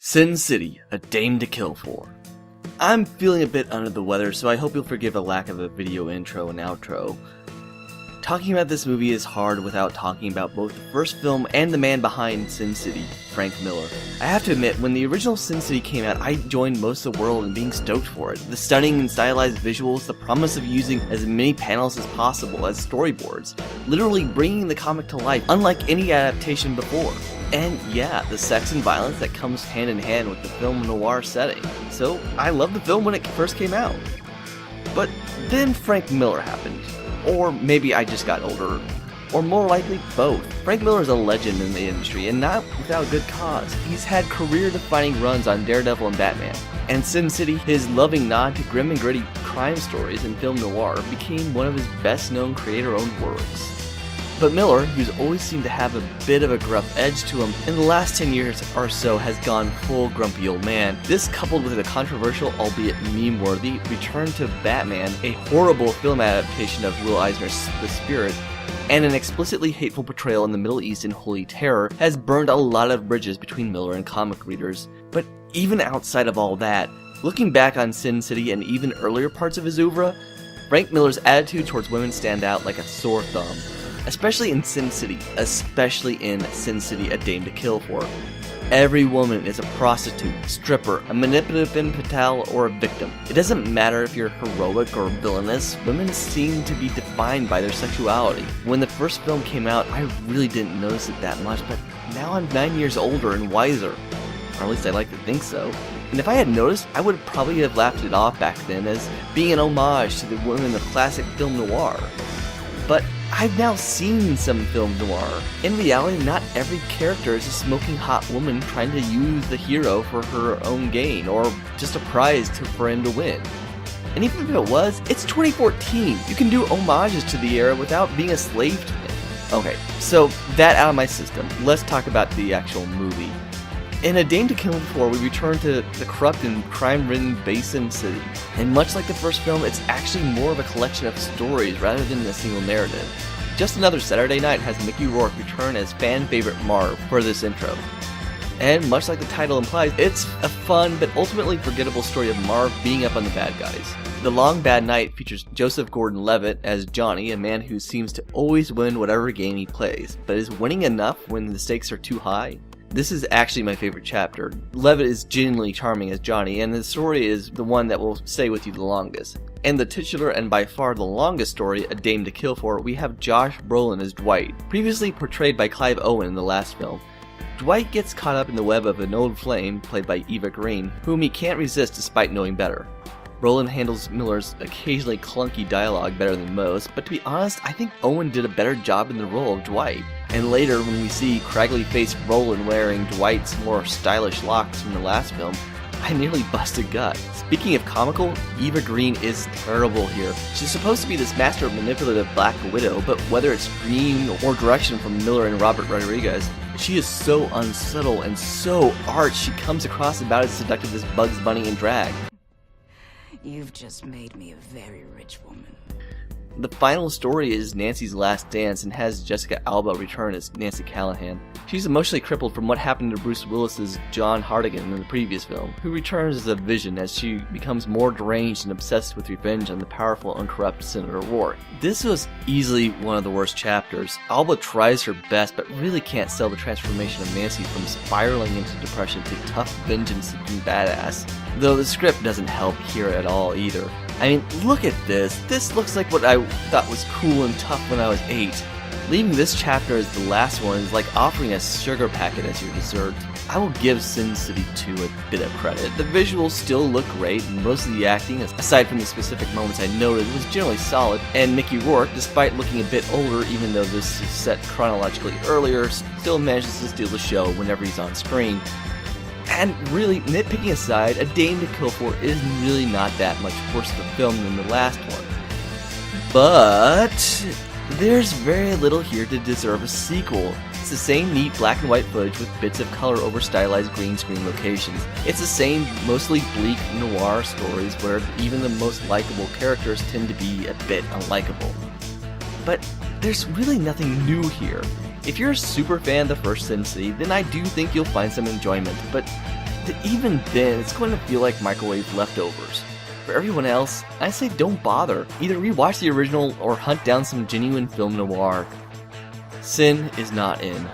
Sin City, A Dame to Kill For. I'm feeling a bit under the weather, so I hope you'll forgive a lack of a video intro and outro. Talking about this movie is hard without talking about both the first film and the man behind Sin City, Frank Miller. I have to admit, when the original Sin City came out, I joined most of the world in being stoked for it. The stunning and stylized visuals, the promise of using as many panels as possible as storyboards, literally bringing the comic to life, unlike any adaptation before. And yeah, the sex and violence that comes hand in hand with the film noir setting. So I loved the film when it first came out. But then Frank Miller happened. Or maybe I just got older. Or more likely, both. Frank Miller is a legend in the industry, and not without good cause. He's had career-defining runs on Daredevil and Batman. And Sin City, his loving nod to grim and gritty crime stories and film noir, became one of his best-known creator-owned works. But Miller, who's always seemed to have a bit of a gruff edge to him, in the last 10 years or so has gone full grumpy old man. This, coupled with a controversial, albeit meme-worthy, return to Batman, a horrible film adaptation of Will Eisner's The Spirit, and an explicitly hateful portrayal in the Middle East in Holy Terror, has burned a lot of bridges between Miller and comic readers. But even outside of all that, looking back on Sin City and even earlier parts of his oeuvre, Frank Miller's attitude towards women stand out like a sore thumb. Especially in Sin City, A Dame to Kill For. Every woman is a prostitute, stripper, a manipulative femme fatale, or a victim. It doesn't matter if you're heroic or villainous, women seem to be defined by their sexuality. When the first film came out, I really didn't notice it that much, but now I'm 9 years older and wiser. Or at least I like to think so. And if I had noticed, I would probably have laughed it off back then as being an homage to the women of classic film noir. But I've now seen some film noir. In reality, not every character is a smoking hot woman trying to use the hero for her own gain, or just a prize for him to win. And even if it was, it's 2014. You can do homages to the era without being a slave to it. Okay, so that out of my system, let's talk about the actual movie. In A Dame to Kill For, we return to the corrupt and crime-ridden Basin City. And much like the first film, it's actually more of a collection of stories rather than a single narrative. Just Another Saturday Night has Mickey Rourke return as fan-favorite Marv for this intro. And much like the title implies, it's a fun but ultimately forgettable story of Marv being up on the bad guys. The Long Bad Night features Joseph Gordon-Levitt as Johnny, a man who seems to always win whatever game he plays, but is winning enough when the stakes are too high? This is actually my favorite chapter. Levitt is genuinely charming as Johnny, and the story is the one that will stay with you the longest. And the titular and by far the longest story, A Dame to Kill For, we have Josh Brolin as Dwight, previously portrayed by Clive Owen in the last film. Dwight gets caught up in the web of an old flame, played by Eva Green, whom he can't resist despite knowing better. Brolin handles Miller's occasionally clunky dialogue better than most, but to be honest, I think Owen did a better job in the role of Dwight. And later, when we see craggly-faced Brolin wearing Dwight's more stylish locks from the last film, I nearly bust a gut. Speaking of comical, Eva Green is terrible here. She's supposed to be this master of manipulative Black Widow, but whether it's green or direction from Miller and Robert Rodriguez, she is so unsubtle and so arch she comes across about as seductive as Bugs Bunny in drag. You've just made me a very rich woman. The final story is Nancy's last dance and has Jessica Alba return as Nancy Callahan. She's emotionally crippled from what happened to Bruce Willis's John Hartigan in the previous film, who returns as a vision as she becomes more deranged and obsessed with revenge on the powerful, uncorrupt Senator Rourke. This was easily one of the worst chapters. Alba tries her best, but really can't sell the transformation of Nancy from spiraling into depression to tough, vengeance-seeking badass. Though the script doesn't help here at all either. I mean, look at this. This looks like what I thought was cool and tough when I was 8. Leaving this chapter as the last one is like offering a sugar packet as your dessert. I will give Sin City 2 a bit of credit. The visuals still look great, and most of the acting, aside from the specific moments I noted, was generally solid, and Mickey Rourke, despite looking a bit older even though this is set chronologically earlier, still manages to steal the show whenever he's on screen. And really, nitpicking aside, A Dame to Kill For is really not that much worse of a film than the last one. But there's very little here to deserve a sequel. It's the same neat black and white footage with bits of color over stylized green screen locations. It's the same mostly bleak noir stories where even the most likable characters tend to be a bit unlikable. But there's really nothing new here. If you're a super fan of the first Sin City, then I do think you'll find some enjoyment, but even then, it's going to feel like microwave leftovers. For everyone else, I say don't bother. Either rewatch the original or hunt down some genuine film noir. Sin is not in.